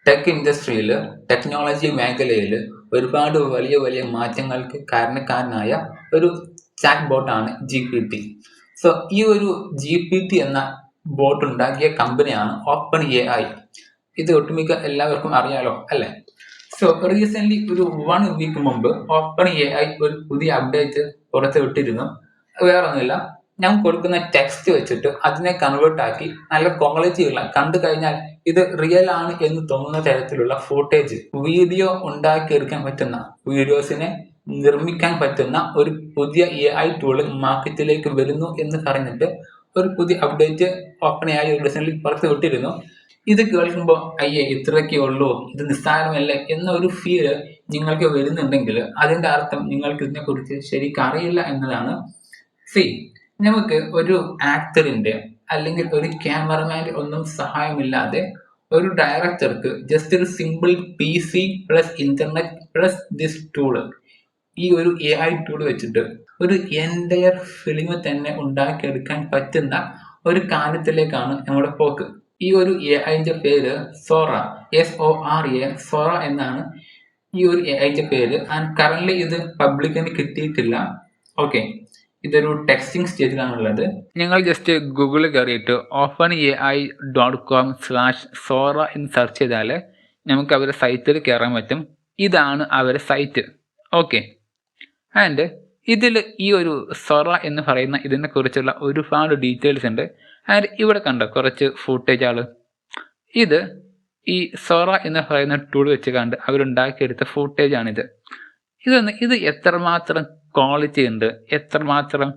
Tech ഇൻഡസ്ട്രിയിൽ technology മേഖലയിൽ ഒരുപാട് വലിയ വലിയ മാറ്റങ്ങൾക്ക് കാരണക്കാരനായ ഒരു ചാറ്റ് ബോട്ടാണ് GPT. സോ ഈ ഒരു GPT എന്ന ബോട്ട് ഉണ്ടാക്കിയ കമ്പനിയാണ് OpenAI. ഇത് ഒട്ടുമിക്ക എല്ലാവർക്കും അറിയാലോ അല്ലേ? സോ റീസെന്റ് ഒരു 1 വീക്ക് മുമ്പ് OpenAI ഒരു പുതിയ അപ്ഡേറ്റ് പുറത്ത് വിട്ടിരുന്നു. വേറെ ഒന്നുമില്ല, ഞാൻ കൊടുക്കുന്ന ടെക്സ്റ്റ് വെച്ചിട്ട് അതിനെ കൺവേർട്ട് ആക്കി നല്ല ക്വാളിറ്റിയുള്ള, കണ്ടു കഴിഞ്ഞാൽ ഇത് റിയൽ ആണ് എന്ന് തോന്നുന്ന തരത്തിലുള്ള ഫുട്ടേജ്, വീഡിയോ ഉണ്ടാക്കിയെടുക്കാൻ പറ്റുന്ന, വീഡിയോസിനെ നിർമ്മിക്കാൻ പറ്റുന്ന ഒരു പുതിയ AI ടൂള് മാർക്കറ്റിലേക്ക് വരുന്നു എന്ന് പറഞ്ഞിട്ട് ഒരു പുതിയ അപ്ഡേറ്റ് OpenAI റീസെന്റ് പുറത്ത് വിട്ടിരുന്നു. ഇത് കേൾക്കുമ്പോൾ അയ്യേ ഇത്രയൊക്കെ ഉള്ളൂ, ഇത് നിസ്സാരമല്ലേ എന്നൊരു ഫീല് നിങ്ങൾക്ക് വരുന്നുണ്ടെങ്കിൽ അതിന്റെ അർത്ഥം നിങ്ങൾക്ക് ഇതിനെക്കുറിച്ച് ശരിക്കും അറിയില്ല എന്നതാണ്. നമുക്ക് ഒരു ആക്ടറിന്റെ അല്ലെങ്കിൽ ഒരു ക്യാമറമാൻ്റെ ഒന്നും സഹായമില്ലാതെ ഒരു ഡയറക്ടർക്ക് ജസ്റ്റ് ഒരു simple PC plus internet plus this tool, ഈ ഒരു AI ടൂൾ വെച്ചിട്ട് ഒരു എൻ്റയർ ഫിലിം തന്നെ ഉണ്ടാക്കിയെടുക്കാൻ പറ്റുന്ന ഒരു കാര്യത്തിലേക്കാണ് നമ്മുടെ പോക്ക്. ഈ ഒരു AIന്റെ പേര് സോറ, SORA, സോറ എന്നാണ് ഈ ഒരു AIന്റെ പേര്. ആൻഡ് കറന്റ് ഇത് പബ്ലിക്കിന് കിട്ടിയിട്ടില്ല. ഓക്കെ, ഇതൊരു ടെക്സ്റ്റിംഗ് സ്റ്റേജിലാണുള്ളത്. നിങ്ങൾ ജസ്റ്റ് ഗൂഗിളിൽ കയറിയിട്ട് openai.com/Sora എന്ന് സെർച്ച് ചെയ്താൽ നമുക്ക് അവരുടെ സൈറ്റിൽ കയറാൻ പറ്റും. ഇതാണ് അവരുടെ സൈറ്റ്. ഓക്കെ, ആൻഡ് ഇതിൽ ഈ ഒരു സോറ എന്ന് പറയുന്ന ഇതിനെ കുറിച്ചുള്ള ഒരുപാട് ഡീറ്റെയിൽസ് ഉണ്ട്. ആൻഡ് ഇവിടെ കണ്ടോ കുറച്ച് ഫുട്ടേജ് ഇത് ഈ സോറ എന്ന് പറയുന്ന ടൂൾ വെച്ച് കണ്ട് അവരുണ്ടാക്കിയെടുത്ത ഫുട്ടേജാണിത്. ഇത് എത്രമാത്രം ക്വാളിറ്റി ഉണ്ട്, എത്രമാത്രം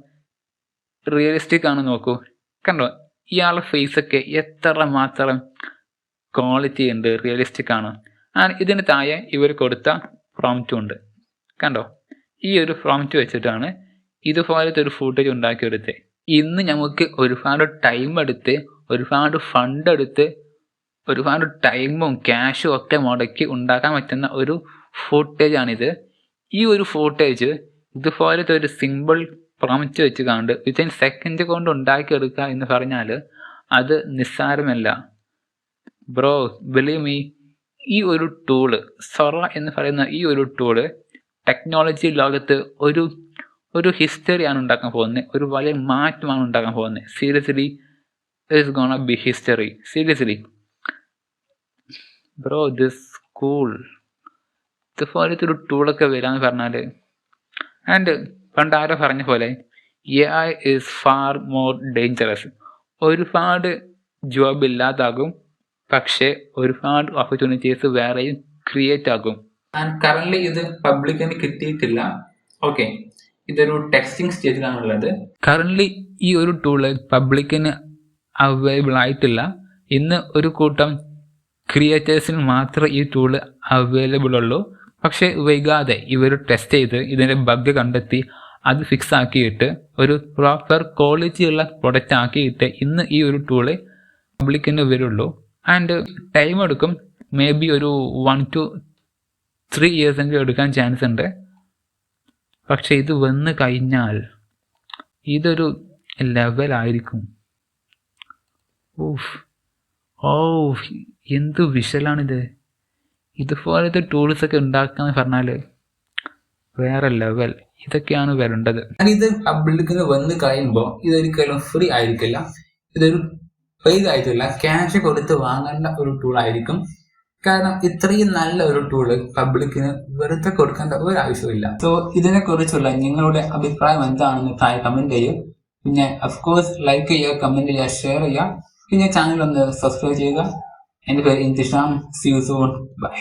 റിയലിസ്റ്റിക് ആണ് നോക്കൂ. കണ്ടോ ഇയാളുടെ ഫേസൊക്കെ എത്രമാത്രം ക്വാളിറ്റി ഉണ്ട്, റിയലിസ്റ്റിക് ആണ്. ഇതിന് താഴെ ഇവർ കൊടുത്ത പ്രോംപ്റ്റും ഉണ്ട്. കണ്ടോ, ഈ ഒരു പ്രോംപ്റ്റ് വെച്ചിട്ടാണ് ഇതുപോലത്തെ ഒരു ഫുട്ടേജ് ഉണ്ടാക്കിയെടുത്ത്. ഇന്ന് നമുക്ക് ഒരുപാട് ടൈം എടുത്ത്, ഒരുപാട് ഫണ്ട് എടുത്ത്, ഒരുപാട് ടൈമും ക്യാഷും ഒക്കെ മുടക്കി ഉണ്ടാക്കാൻ പറ്റുന്ന ഒരു ഫുട്ടേജാണിത്. ഈ ഒരു ഫുട്ടേജ് ഇതുപോലത്തെ ഒരു സിമ്പിൾ പ്രോംപ്റ്റ് വെച്ച് കണ്ട് വിത്തിൻ സെക്കൻഡ് കൊണ്ട് ഉണ്ടാക്കിയെടുക്കുക എന്ന് പറഞ്ഞാൽ അത് നിസ്സാരമല്ല ബ്രോ. ബിലീവ് മീ, ഈ ഒരു ടൂള് സൊറ എന്ന് പറയുന്ന ഈ ഒരു ടൂള് ടെക്നോളജി ലോകത്ത് ഒരു ഹിസ്റ്ററിയാണ് ഉണ്ടാക്കാൻ പോകുന്നത്, ഒരു വലിയ മാറ്റമാണ് ഉണ്ടാക്കാൻ പോകുന്നത്. Seriously it's gonna B history. Seriously bro, this cool. ഇതുപോലത്തെ ഒരു ടൂളൊക്കെ വരാമെന്ന് പറഞ്ഞാൽ, ആൻഡ് പണ്ട് ആരോ പറഞ്ഞ പോലെ AI is far more dangerous. ഒരുപാട് ജോബ് ഇല്ലാതാകും, പക്ഷേ ഒരുപാട് ഓപ്പർച്യൂണിറ്റീസ് വേറെയും ക്രിയേറ്റ് ആകും. ആൻഡ് കറന്റ് ഇത് പബ്ലിക്കിന് കിട്ടിയിട്ടില്ല. ഓക്കെ, ഇതൊരു ടെക്സ്റ്റിംഗ് സ്റ്റേജിലാണുള്ളത്. കറന്റ് ഈ ഒരു ടൂള് പബ്ലിക്കിന് അവൈലബിൾ ആയിട്ടില്ല. ഇന്ന് ഒരു കൂട്ടം ക്രിയേറ്റേഴ്സിന് മാത്രമേ ഈ ടൂള് അവൈലബിൾ ഉള്ളൂ. പക്ഷേ വൈകാതെ ഇവർ ടെസ്റ്റ് ചെയ്ത് ഇതിൻ്റെ ബഗ് കണ്ടെത്തി അത് ഫിക്സ് ആക്കിയിട്ട് ഒരു പ്രോപ്പർ ക്വാളിറ്റിയുള്ള പ്രൊഡക്റ്റ് ആക്കിയിട്ട് ഇന്ന് ഈ ഒരു ടൂള് പബ്ലിക്കിന് വരുള്ളൂ. ആൻഡ് ടൈം എടുക്കും, മേ ബി ഒരു 1 to 3 years എങ്കിലും എടുക്കാൻ ചാൻസ് ഉണ്ട്. പക്ഷെ ഇത് വന്ന് കഴിഞ്ഞാൽ ഇതൊരു ലെവലായിരിക്കും. എന്ത് വിഷലാണിത്. ഇതുപോലത്തെ ടൂൾസൊക്കെ ഉണ്ടാക്കാന്ന് പറഞ്ഞാൽ വേറെ ലെവൽ. ഇതൊക്കെയാണ് വരേണ്ടത്. ഇത് പബ്ലിക്കിന് വന്ന് കഴിയുമ്പോൾ ഇതൊരിക്കലും ഫ്രീ ആയിരിക്കില്ല, ഇതൊരു പെയ്ഡ് ആയിട്ടില്ല, ക്യാഷ് കൊടുത്ത് വാങ്ങേണ്ട ഒരു ടൂൾ ആയിരിക്കും. കാരണം ഇത്രയും നല്ല ഒരു ടൂള് പബ്ലിക്കിന് വെറുതെ കൊടുക്കേണ്ട ഒരു ആവശ്യമില്ല. സോ ഇതിനെക്കുറിച്ചുള്ള നിങ്ങളുടെ അഭിപ്രായം എന്താണെന്ന് താഴെ കമന്റ് ചെയ്യുക. പിന്നെ അഫ്കോഴ്സ് ലൈക്ക് ചെയ്യുക, കമന്റ് ചെയ്യുക, ഷെയർ ചെയ്യുക. പിന്നെ ചാനൽ ഒന്ന് സബ്സ്ക്രൈബ് ചെയ്യുക. എൻ്റെ പേര് Inthisham. See you soon. By.